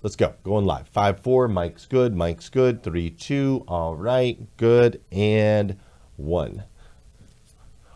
Let's go. Going live. 5, 4. Mic's good. Mic's good. 3, 2. All right. Good. And 1.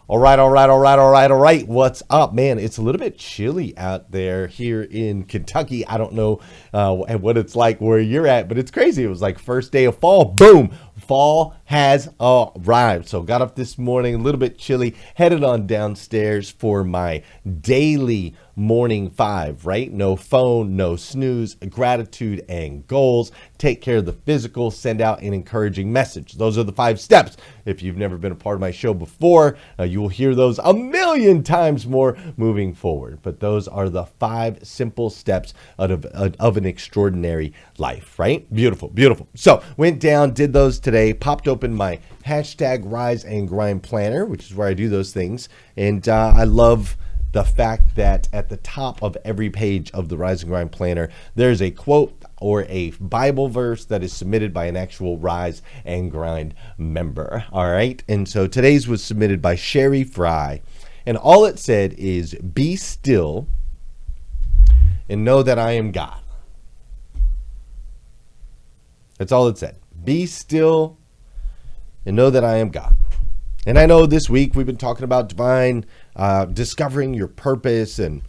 All right, all right, all right, all right, all right. What's up, man? It's a little bit chilly out there here in Kentucky. I don't know what it's like where you're at, but it's crazy. It was like first day of fall. Boom. Fall has arrived. So got up this morning, a little bit chilly, headed on downstairs for my daily morning 5, right? No phone, no snooze, gratitude and goals. Take care of the physical, send out an encouraging message. Those are the 5 steps. If you've never been a part of my show before, you will hear those a million times more moving forward. But those are the 5 simple steps of an extraordinary life, right? Beautiful, beautiful. So went down, did those today, popped open my hashtag Rise and Grind planner, which is where I do those things. And I love the fact that at the top of every page of the Rise and Grind planner, there's a quote or a Bible verse that is submitted by an actual Rise and Grind member. All right. And so today's was submitted by Sherry Fry. And all it said is, "Be still and know that I am God." That's all it said. Be still and know that I am God. And I know this week we've been talking about divine, discovering your purpose. And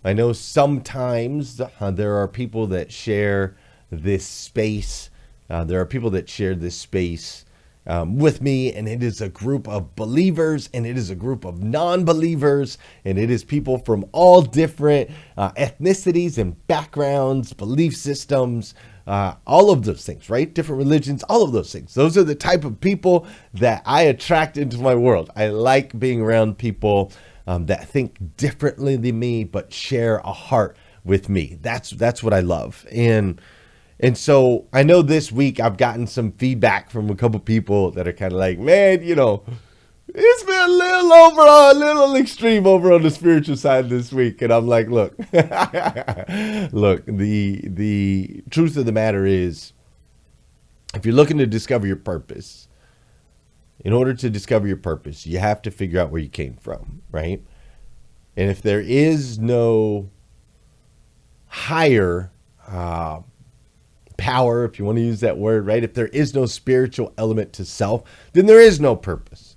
I know sometimes there are people that share this space. There are people that share this space with me, and it is a group of believers, and it is a group of non-believers, and it is people from all different ethnicities and backgrounds, belief systems, all of those things, right? Different religions, all of those things. Those are the type of people that I attract into my world. I like being around people that think differently than me, but share a heart with me. That's what I love. And so I know this week I've gotten some feedback from a couple people that are kind of like, man, it's been a little extreme over on the spiritual side this week. And I'm like, look, look, the truth of the matter is, if you're looking to discover your purpose, in order to discover your purpose, you have to figure out where you came from, right? And if there is no higher power, if you want to use that word, right? If there is no spiritual element to self, then there is no purpose.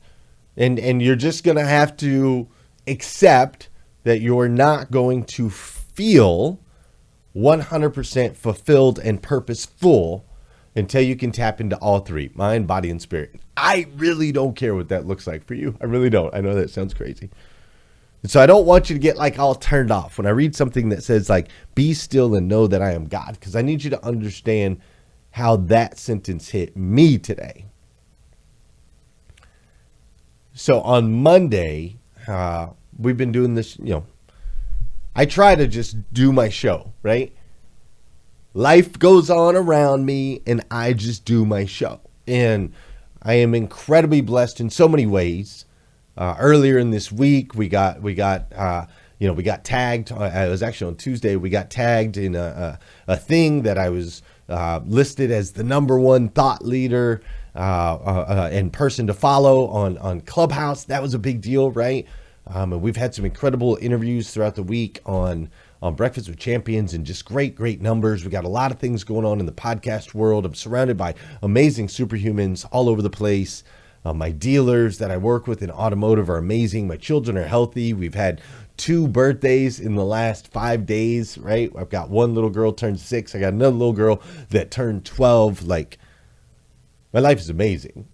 And you're just going to have to accept that you're not going to feel 100% fulfilled and purposeful until you can tap into all 3, mind, body, and spirit. I really don't care what that looks like for you. I really don't. I know that sounds crazy. And so I don't want you to get like all turned off when I read something that says like, "Be still and know that I am God," because I need you to understand how that sentence hit me today. So on Monday, we've been doing this, I try to just do my show, right? Life goes on around me and I just do my show. And I am incredibly blessed in so many ways. Earlier in this week, we got tagged. I was actually on Tuesday. We got tagged in a thing that I was listed as the #1 thought leader and person to follow on Clubhouse. That was a big deal, right? And we've had some incredible interviews throughout the week on Breakfast with Champions, and just great numbers. We got a lot of things going on in the podcast world. I'm surrounded by amazing superhumans all over the place. My dealers that I work with in automotive are amazing. My children are healthy. We've had 2 birthdays in the last 5 days, right? I've got one little girl turned 6. I got another little girl that turned 12. Like, my life is amazing.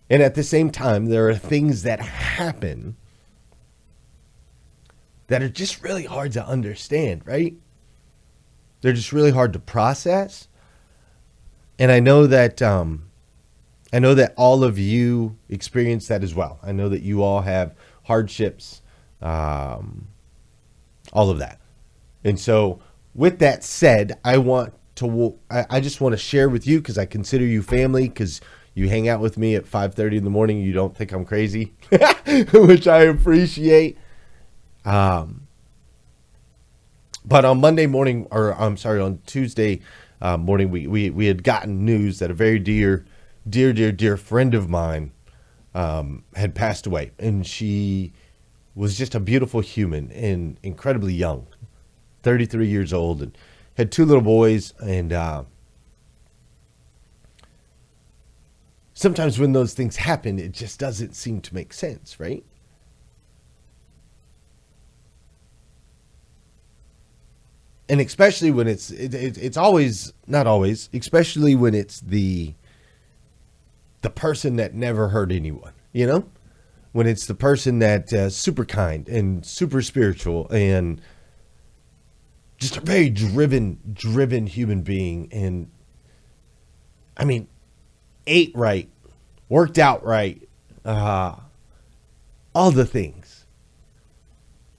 And at the same time, there are things that happen that are just really hard to understand, right? They're just really hard to process. And I know that all of you experience that as well. I know that you all have hardships, all of that. And so with that said, I just want to share with you, because I consider you family, because you hang out with me at 5:30 in the morning. You don't think I'm crazy, which I appreciate. But on Monday morning, on Tuesday morning, we had gotten news that a very dear friend of mine had passed away, and she was just a beautiful human and incredibly young, 33 years old, and had two little boys, and sometimes when those things happen, it just doesn't seem to make sense, right? And especially when it's always, not always, especially when it's the person that never hurt anyone, you know? When it's the person that's super kind and super spiritual and just a very driven human being. And I mean, ate right, worked out right, all the things.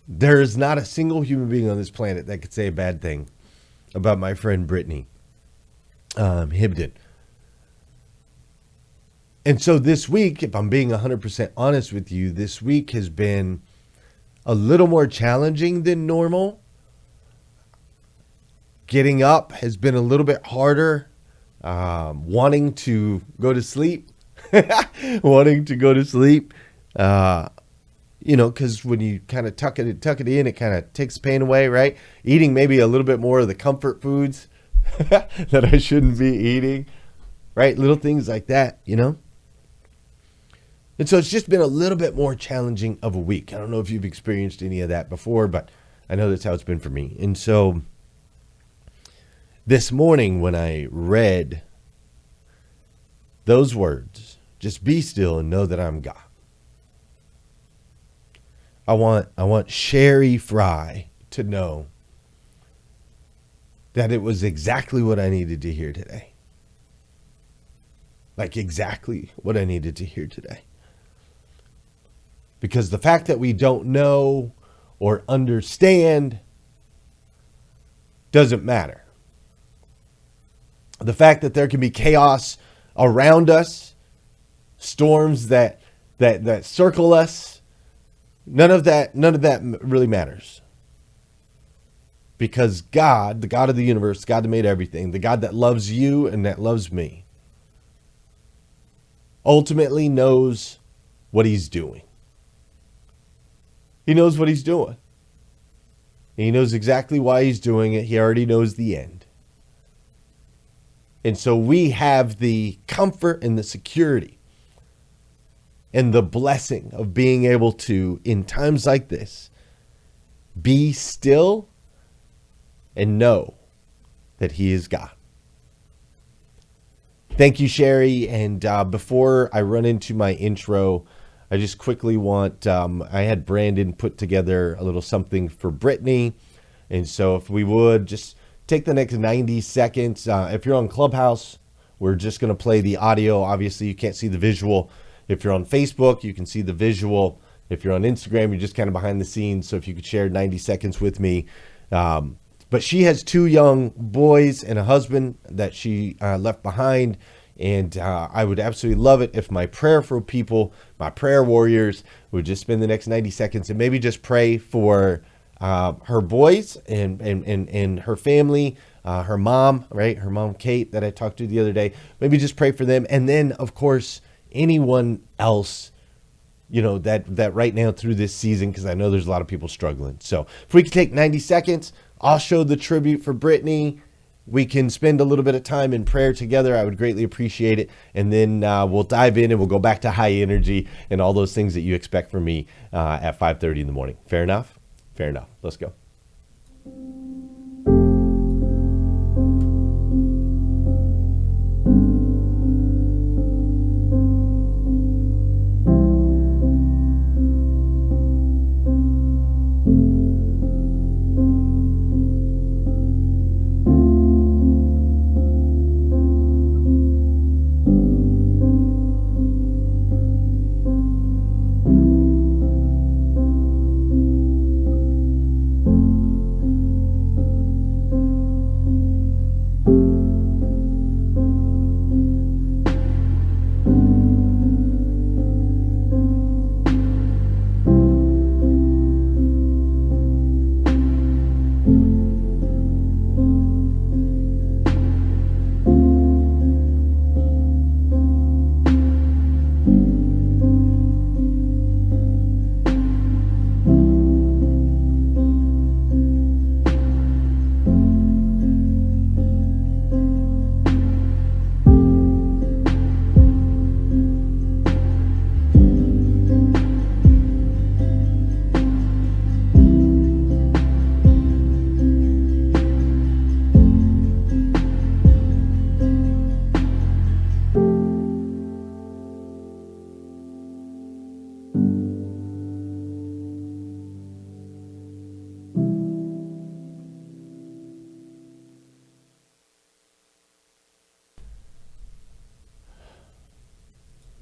There is not a single human being on this planet that could say a bad thing about my friend Brittany Hibden. And so this week, if I'm being 100% honest with you, this week has been a little more challenging than normal. Getting up has been a little bit harder. Wanting to go to sleep. Because when you kind of tuck it in, it kind of takes the pain away, right? Eating maybe a little bit more of the comfort foods that I shouldn't be eating, right? Little things like that, you know? And so it's just been a little bit more challenging of a week. I don't know if you've experienced any of that before, but I know that's how it's been for me. And so this morning when I read those words, just be still and know that I'm God. I want Sherry Fry to know that it was exactly what I needed to hear today. Like exactly what I needed to hear today. Because the fact that we don't know or understand doesn't matter. The fact that there can be chaos around us, storms that circle us, none of that really matters. Because God, the God of the universe, God that made everything, the God that loves you and that loves me, ultimately knows what he's doing. He knows what he's doing. He knows exactly why he's doing it. He already knows the end. And so we have the comfort and the security and the blessing of being able to, in times like this, be still and know that he is God. Thank you, Sherry. And before I run into my intro, I just quickly want, I had Brandon put together a little something for Brittany. And so if we would just take the next 90 seconds. If you're on Clubhouse, we're just going to play the audio. Obviously, you can't see the visual. If you're on Facebook, you can see the visual. If you're on Instagram, you're just kind of behind the scenes. So if you could share 90 seconds with me. But she has two young boys and a husband that she left behind. And I would absolutely love it if my prayer for people, my prayer warriors, would just spend the next 90 seconds and maybe just pray for her boys and her family, her mom, right? Her mom, Kate, that I talked to the other day. Maybe just pray for them. And then, of course, anyone else, you know, that right now through this season, because I know there's a lot of people struggling. So if we could take 90 seconds, I'll show the tribute for Brittany. We can spend a little bit of time in prayer together. I would greatly appreciate it. And then we'll dive in and we'll go back to high energy and all those things that you expect from me at 5:30 in the morning. Fair enough? Fair enough. Let's go.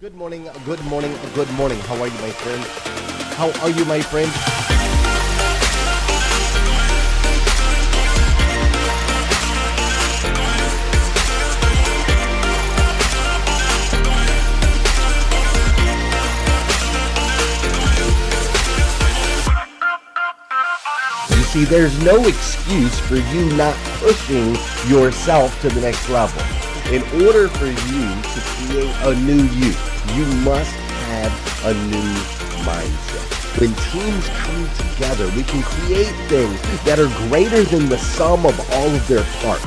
Good morning, good morning, good morning. How are you, my friend? How are you, my friend? You see, there's no excuse for you not pushing yourself to the next level. In order for you to create a new you must have a new mindset. When teams come together, we can create things that are greater than the sum of all of their parts.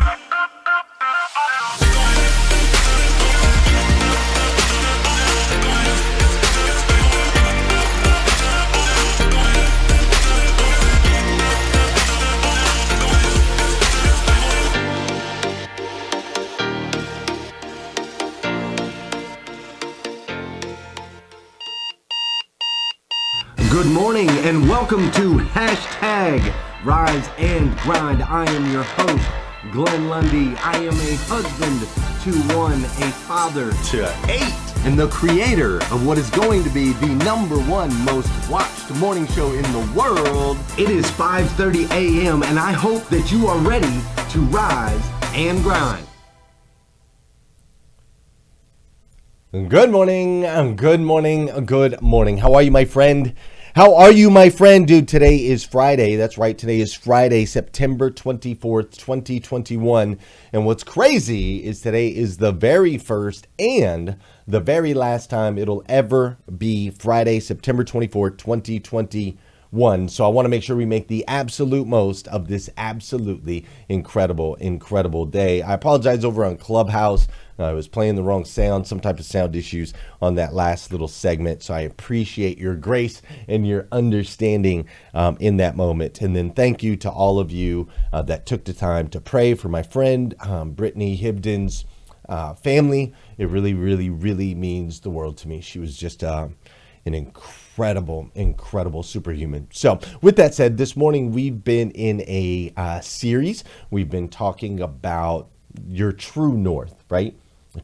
Good morning and welcome to Hashtag Rise and Grind. I am your host, Glenn Lundy. I am a husband to one, a father to 8, and the creator of what is going to be the #1 most watched morning show in the world. It is 5:30 a.m. and I hope that you are ready to rise and grind. Good morning, good morning, good morning. How are you, my friend? How are you, my friend? Dude, today is Friday. That's right. Today is Friday, September 24th, 2021. And what's crazy is today is the very first and the very last time it'll ever be Friday, September 24th, 2021. So I want to make sure we make the absolute most of this absolutely incredible, incredible day. I apologize over on Clubhouse. I was playing the wrong sound, some type of sound issues on that last little segment. So I appreciate your grace and your understanding in that moment. And then thank you to all of you that took the time to pray for my friend, Brittany Hibden's family. It really, really, really means the world to me. She was just an incredible superhuman. So with that said, this morning we've been in a series. We've been talking about your true north, right?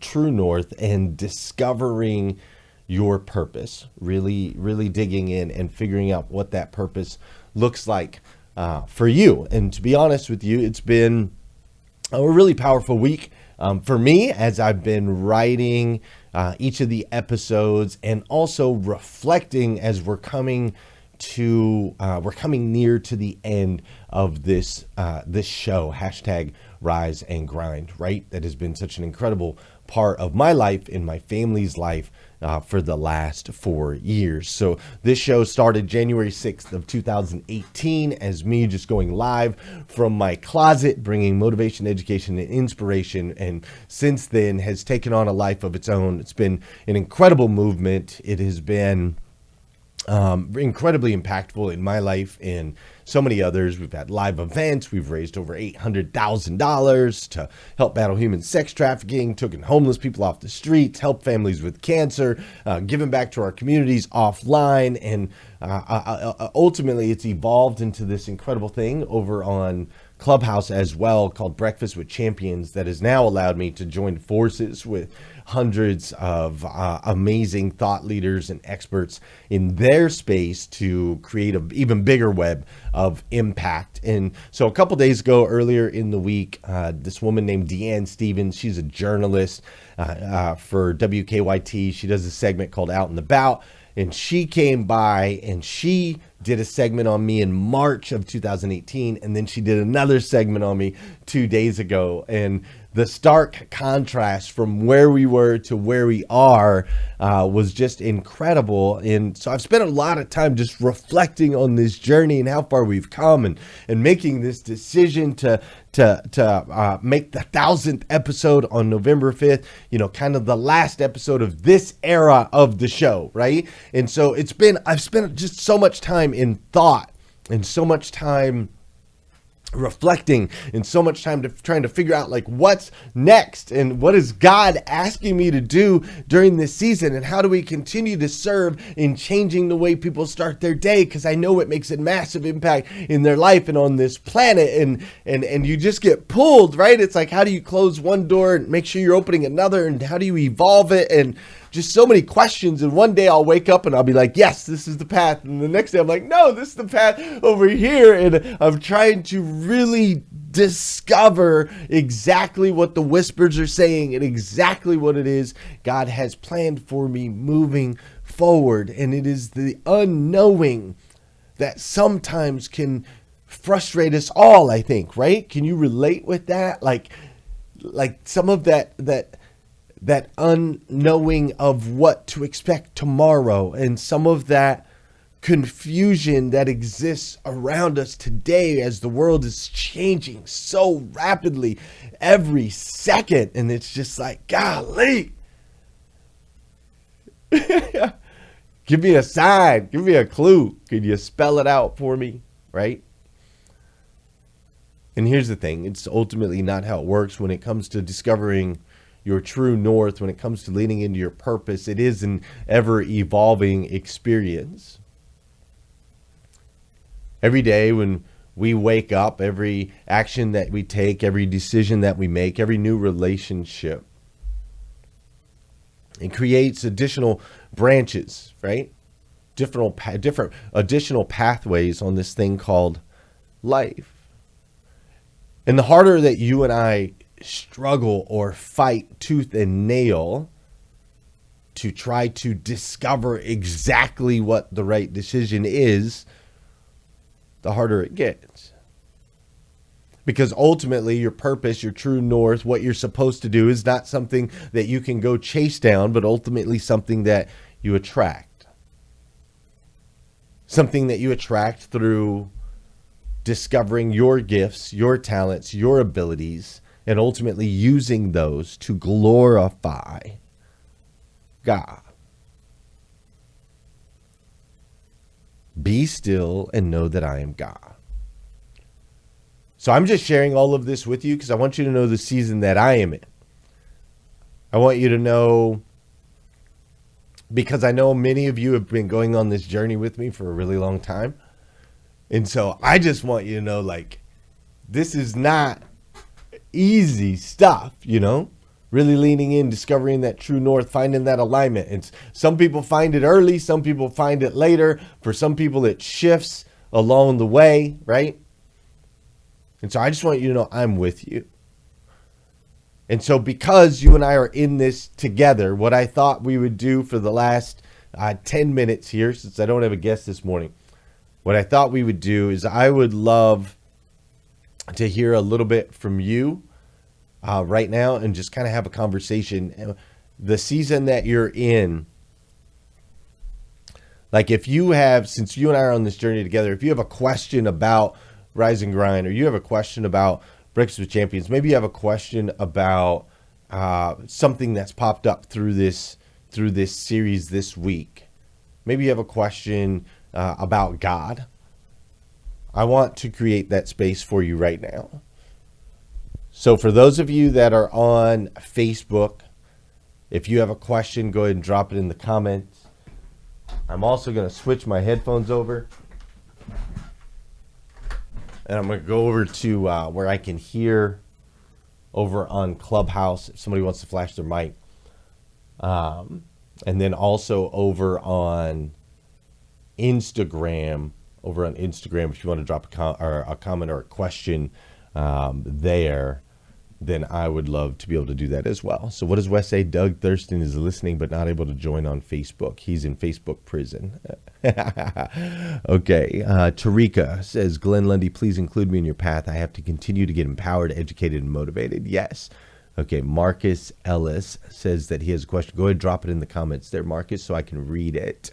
True north and discovering your purpose, really digging in and figuring out what that purpose looks like for you. And to be honest with you, it's been a really powerful week for me as I've been writing each of the episodes and also reflecting as we're coming near to the end of this show, hashtag Rise and Grind, right? That has been such an incredible part of my life and my family's life for the last 4 years. So this show started January 6th of 2018 as me just going live from my closet, bringing motivation, education, and inspiration. And since then has taken on a life of its own. It's been an incredible movement. It has been incredibly impactful in my life and so many others. We've had live events. We've raised over $800,000 to help battle human sex trafficking, taken homeless people off the streets, help families with cancer, giving back to our communities offline. And ultimately, it's evolved into this incredible thing over on Clubhouse as well called Breakfast with Champions that has now allowed me to join forces with hundreds of amazing thought leaders and experts in their space to create an even bigger web of impact. And so a couple days ago, earlier in the week, this woman named Deanne Stevens, she's a journalist for WKYT. She does a segment called Out and About. And she came by and she did a segment on me in March of 2018. And then she did another segment on me 2 days ago. And the stark contrast from where we were to where we are was just incredible. And so I've spent a lot of time just reflecting on this journey and how far we've come and making this decision to make the 1,000th episode on November 5th, kind of the last episode of this era of the show, right? And so I've spent just so much time in thought and so much time reflecting and so much time trying to figure out like what's next and what is God asking me to do during this season and how do we continue to serve in changing the way people start their day, because I know it makes a massive impact in their life and on this planet, and you just get pulled, right? It's like, how do you close one door and make sure you're opening another, and how do you evolve it? And just so many questions. And one day I'll wake up and I'll be like, yes, this is the path. And the next day I'm like, no, this is the path over here. And I'm trying to really discover exactly what the whispers are saying and exactly what it is God has planned for me moving forward. And it is the unknowing that sometimes can frustrate us all, I think, right? Can you relate with that? Like some of that unknowing of what to expect tomorrow, and some of that confusion that exists around us today as the world is changing so rapidly every second. And it's just like, golly, give me a sign, give me a clue. Can you spell it out for me? Right? And here's the thing. It's ultimately not how it works when it comes to discovering your true north, when it comes to leaning into your purpose. It is an ever evolving experience. Every day when we wake up, every action that we take, every decision that we make, every new relationship, it creates additional branches, right? Different additional pathways on this thing called life. And the harder that you and I struggle or fight tooth and nail to try to discover exactly what the right decision is, the harder it gets. Because ultimately your purpose, your true north, what you're supposed to do is not something that you can go chase down, but ultimately something that you attract. Something that you attract through discovering your gifts, your talents, your abilities, and ultimately using those to glorify God. Be still and know that I am God. So I'm just sharing all of this with you because I want you to know the season that I am in. I want you to know, because I know many of you have been going on this journey with me for a really long time. And so I just want you to know, like, this is not easy stuff, you know, really leaning in, discovering that true north, finding that alignment. And some people find it early. Some people find it later. For some people, it shifts along the way, right? And so I just want you to know I'm with you. And so because you and I are in this together, what I thought we would do for the last 10 minutes here, since I don't have a guest this morning, what I thought we would do is I would love to hear a little bit from you right now and just kind of have a conversation. The season that you're in, like if you have, since you and I are on this journey together, if you have a question about Rise and Grind, or you have a question about Breakfast with Champions, maybe you have a question about something that's popped up through this series this week. Maybe you have a question about God. I want to create that space for you right now. So for those of you that are on Facebook, if you have a question, go ahead and drop it in the comments. I'm also going to switch my headphones over. And I'm going to go over to where I can hear over on Clubhouse if somebody wants to flash their mic. And then also over on Instagram, if you want to drop a comment or a question there, then I would love to be able to do that as well. So what does Wes say? Doug Thurston is listening but not able to join on Facebook. He's in Facebook prison. Okay. Tarika says, Glenn Lundy, please include me in your path. I have to continue to get empowered, educated, and motivated. Yes. Okay. Marcus Ellis says that he has a question. Go ahead and drop it in the comments there, Marcus, so I can read it.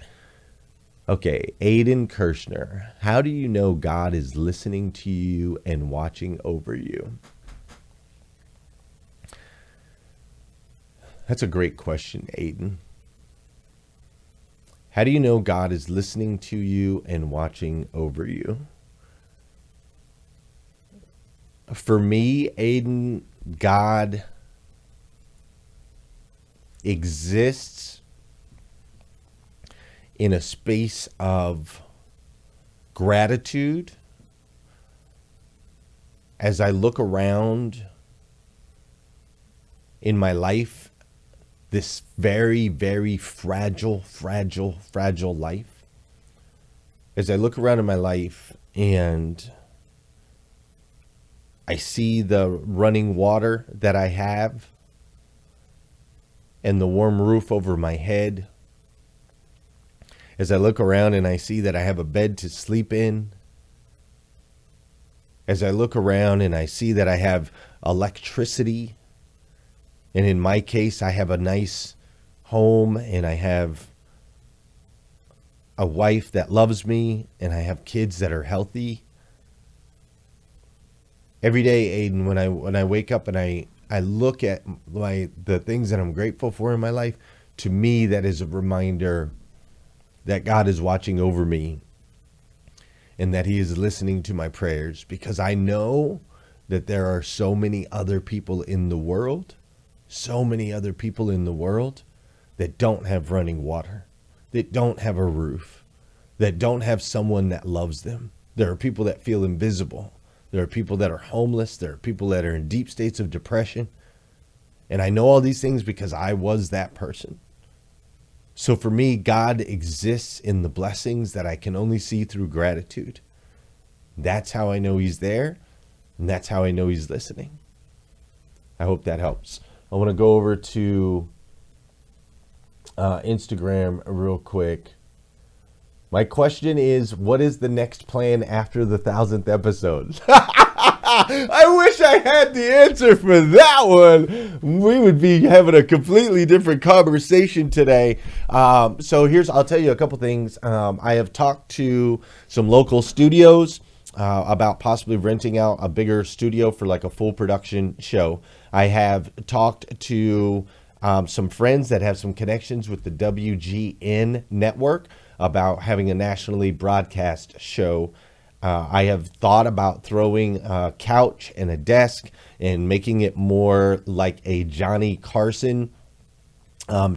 Okay. Aiden Kirshner, how do you know God is listening to you and watching over you? That's a great question, Aiden. How do you know God is listening to you and watching over you? For me, Aiden, God exists in a space of gratitude as I look around in my life this very, very fragile life, as I look around in my life and I see the running water that I have and the warm roof over my head, as I look around and I see that I have a bed to sleep in, as I look around and I see that I have electricity, and in my case, I have a nice home and I have a wife that loves me and I have kids that are healthy. Every day, Aiden, when I wake up and I look at the things that I'm grateful for in my life, to me, that is a reminder that God is watching over me and that he is listening to my prayers, because I know that there are so many other people in the world, that don't have running water, that don't have a roof, that don't have someone that loves them. There are people that feel invisible. There are people that are homeless. There are people that are in deep states of depression. And I know all these things because I was that person. So for me, God exists in the blessings that I can only see through gratitude. That's how I know he's there, and that's how I know he's listening. I hope that helps. I want to go over to Instagram real quick. My question is, what is the next plan after the 1,000th episode? I wish I had the answer for that one. We would be having a completely different conversation today. I'll tell you a couple things. I have talked to some local studios about possibly renting out a bigger studio for like a full production show. I have talked to some friends that have some connections with the WGN network about having a nationally broadcast show. I have thought about throwing a couch and a desk and making it more like a Johnny Carson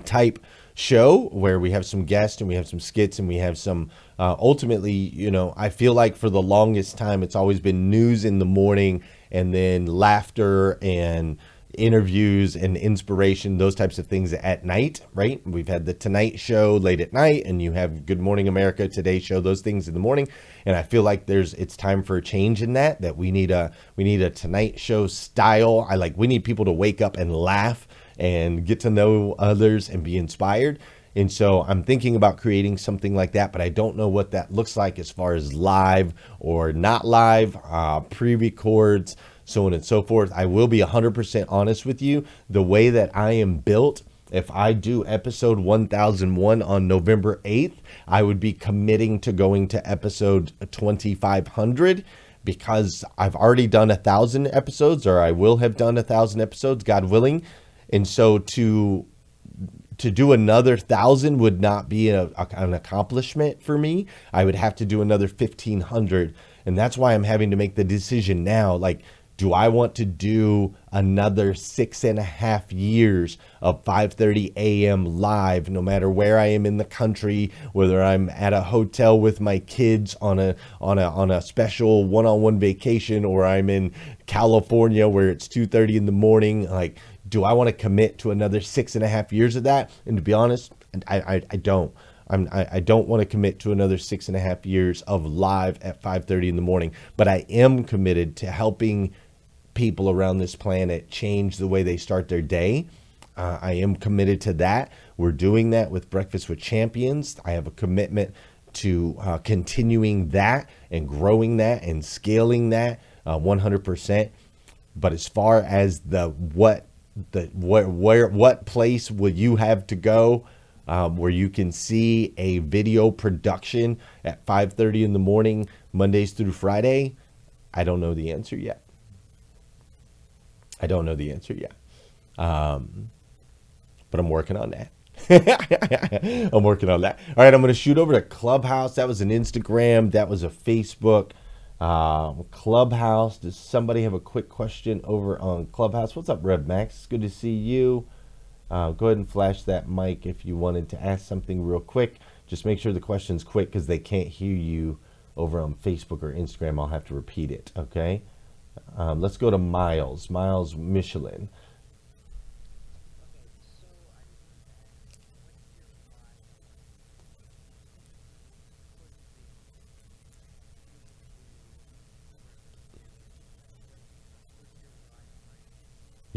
type show, where we have some guests and we have some skits and we have some ultimately, I feel like for the longest time it's always been news in the morning and then laughter and interviews and inspiration, those types of things at night, right? We've had the Tonight Show late at night, and you have Good Morning America, Today Show, those things in the morning. And I feel like it's time for a change in that we need a Tonight Show style. We need people to wake up and laugh and get to know others and be inspired. And so I'm thinking about creating something like that, but I don't know what that looks like as far as live or not live, pre-records, so on and so forth. I will be 100% honest with you. The way that I am built, if I do episode 1001 on November 8th, I would be committing to going to episode 2500, because I've already done 1,000 episodes, or I will have done 1,000 episodes, God willing. And so to do another 1,000 would not be an accomplishment for me. I would have to do another 1,500. And that's why I'm having to make the decision now. Do I want to do another 6.5 years of 5:30 a.m. live, no matter where I am in the country, whether I'm at a hotel with my kids on a special one-on-one vacation, or I'm in California where it's 2:30 in the morning? Do I want to commit to another 6.5 years of that? And to be honest, I don't. I don't want to commit to another 6.5 years of live at 5:30 in the morning, but I am committed to helping people around this planet change the way they start their day. I am committed to that. We're doing that with Breakfast with Champions. I have a commitment to continuing that and growing that and scaling that 100%. But as far as what place will you have to go where you can see a video production at 5:30 in the morning, Mondays through Friday, I don't know the answer yet. But I'm working on that. I'm working on that. All right, I'm going to shoot over to Clubhouse. That was an Instagram. That was a Facebook. Clubhouse. Does somebody have a quick question over on Clubhouse? What's up, Rev Max? Good to see you. Go ahead and flash that mic if you wanted to ask something real quick. Just make sure the question's quick, because they can't hear you over on Facebook or Instagram. I'll have to repeat it, okay? Let's go to Miles Michelin.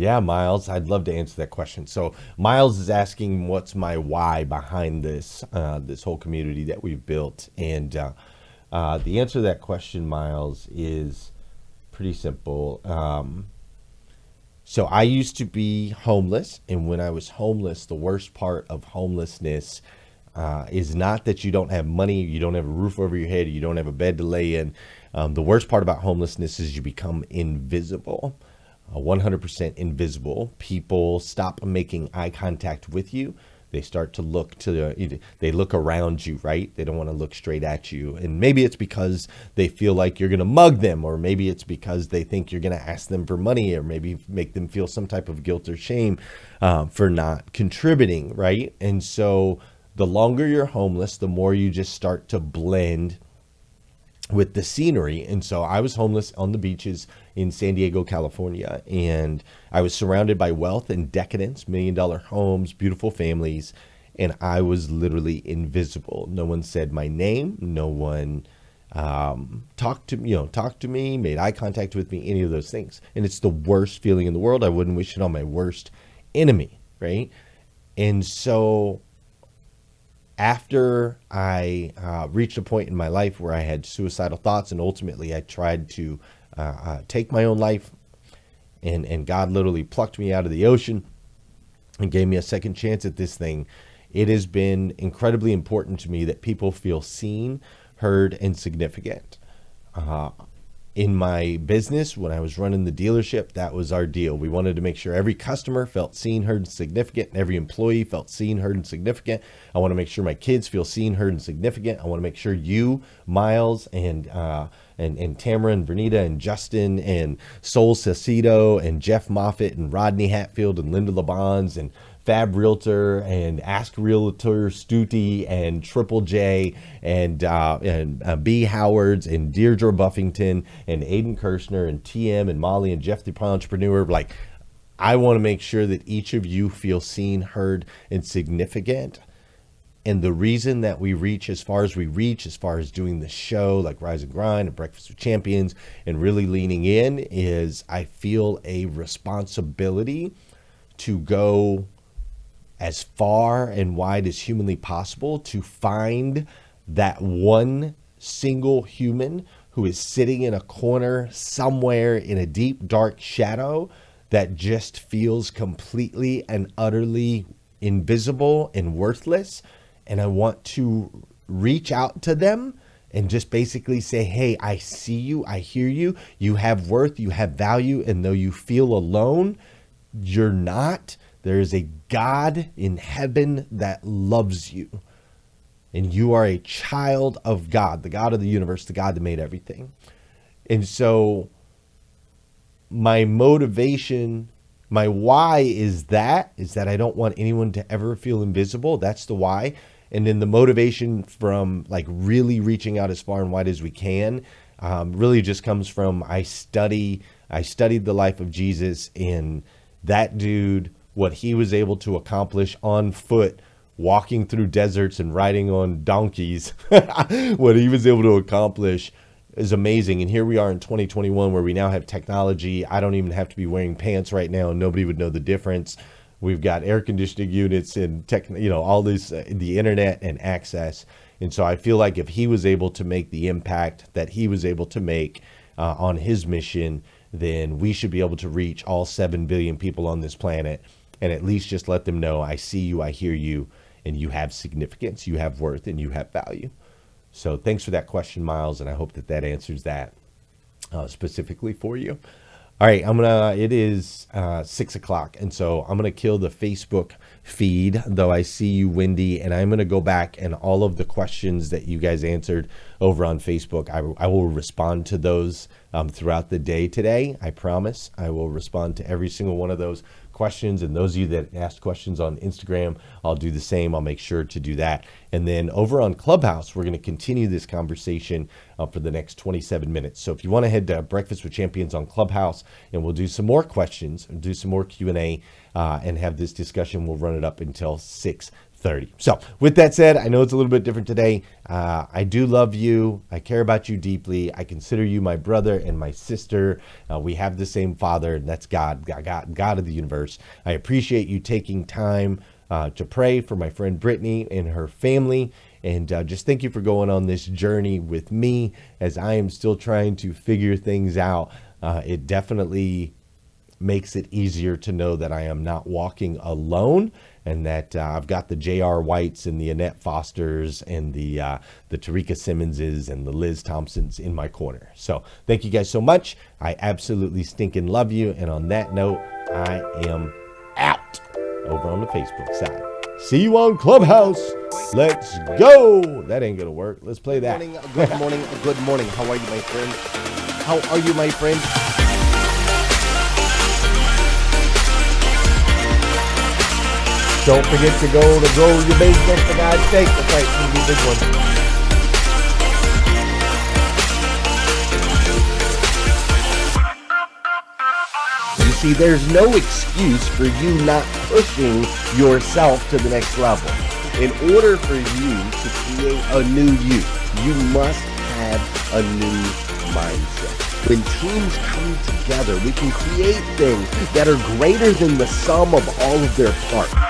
Yeah, Miles, I'd love to answer that question. So Miles is asking, what's my why behind this whole community that we've built? And the answer to that question, Miles, is pretty simple. So I used to be homeless, and when I was homeless, the worst part of homelessness is not that you don't have money, you don't have a roof over your head, you don't have a bed to lay in. The worst part about homelessness is you become invisible, 100% invisible. People stop making eye contact with you. They start to they look around you, right? They don't want to look straight at you. And maybe it's because they feel like you're going to mug them, or maybe it's because they think you're going to ask them for money, or maybe make them feel some type of guilt or shame for not contributing, right? And so the longer you're homeless, the more you just start to blend with the scenery. And so I was homeless on the beaches in San Diego, California, and I was surrounded by wealth and decadence, $1 million homes, beautiful families, and I was literally invisible. No one said my name. No one talked to me, made eye contact with me, any of those things. And it's the worst feeling in the world. I wouldn't wish it on my worst enemy, right? And so after I reached a point in my life where I had suicidal thoughts, and ultimately I tried to take my own life, and God literally plucked me out of the ocean and gave me a second chance at this thing. It has been incredibly important to me that people feel seen, heard, and significant. In my business, when I was running the dealership, that was our deal. We wanted to make sure every customer felt seen, heard, and significant, and every employee felt seen, heard, and significant. I want to make sure my kids feel seen, heard, and significant. I want to make sure you, Miles, and Tamara, and Vernita, and Justin, and Sol Cecito, and Jeff Moffitt, and Rodney Hatfield, and Linda LeBons, and Fab Realtor, and Ask Realtor Stuti, and Triple J, and B Howards, and Deirdre Buffington, and Aiden Kirshner, and TM, and Molly, and Jeff the Entrepreneur. Like, I want to make sure that each of you feel seen, heard, and significant. And the reason that we reach as far as we reach, as far as doing the show like Rise and Grind and Breakfast with Champions, and really leaning in, is I feel a responsibility to go as far and wide as humanly possible to find that one single human who is sitting in a corner somewhere in a deep, dark shadow that just feels completely and utterly invisible and worthless. And I want to reach out to them and just basically say, hey, I see you, I hear you, you have worth, you have value, and though you feel alone, you're not. There is a God in heaven that loves you. And you are a child of God, the God of the universe, the God that made everything. And so my motivation, my why is that I don't want anyone to ever feel invisible. That's the why. And then the motivation from like really reaching out as far and wide as we can really just comes from I studied the life of Jesus, and that dude, what he was able to accomplish on foot, walking through deserts and riding on donkeys, what he was able to accomplish is amazing. And here we are in 2021 where we now have technology. I don't even have to be wearing pants right now and nobody would know the difference. We've got air conditioning units and all this, the internet and access. And so I feel like if he was able to make the impact that he was able to make on his mission, then we should be able to reach all 7 billion people on this planet and at least just let them know, I see you, I hear you, and you have significance, you have worth, and you have value. So thanks for that question, Miles, and I hope that that answers that specifically for you. All right, it is 6 o'clock, and so I'm gonna kill the Facebook feed, though I see you, Wendy, and I'm gonna go back and all of the questions that you guys answered over on Facebook, I will respond to those throughout the day today. I promise I will respond to every single one of those questions, and those of you that asked questions on Instagram, I'll do the same. I'll make sure to do that. And then over on Clubhouse, we're going to continue this conversation for the next 27 minutes. So if you want to head to Breakfast with Champions on Clubhouse, and we'll do some more questions, do some more Q&A, and have this discussion. We'll run it up until 6:30. 30. So with that said, I know it's a little bit different today. I do love you. I care about you deeply. I consider you my brother and my sister. We have the same father, and that's God of the universe. I appreciate you taking time to pray for my friend Brittany and her family. And just thank you for going on this journey with me as I am still trying to figure things out. It definitely makes it easier to know that I am not walking alone, and that I've got the J.R. Whites and the Annette Fosters and the Tarika Simmonses and the Liz Thompsons in my corner. So thank you guys so much. I absolutely stinking love you. And on that note, I am out over on the Facebook side. See you on Clubhouse. Let's go. That ain't gonna work. Let's play that. Good morning. Good morning. How are you, my friend? How are you, my friend? Don't forget to go to grow your business for God's sake. That's right, it's gonna be a big one. You see, there's no excuse for you not pushing yourself to the next level. In order for you to create a new you must have a new mindset. When teams come together, we can create things that are greater than the sum of all of their parts.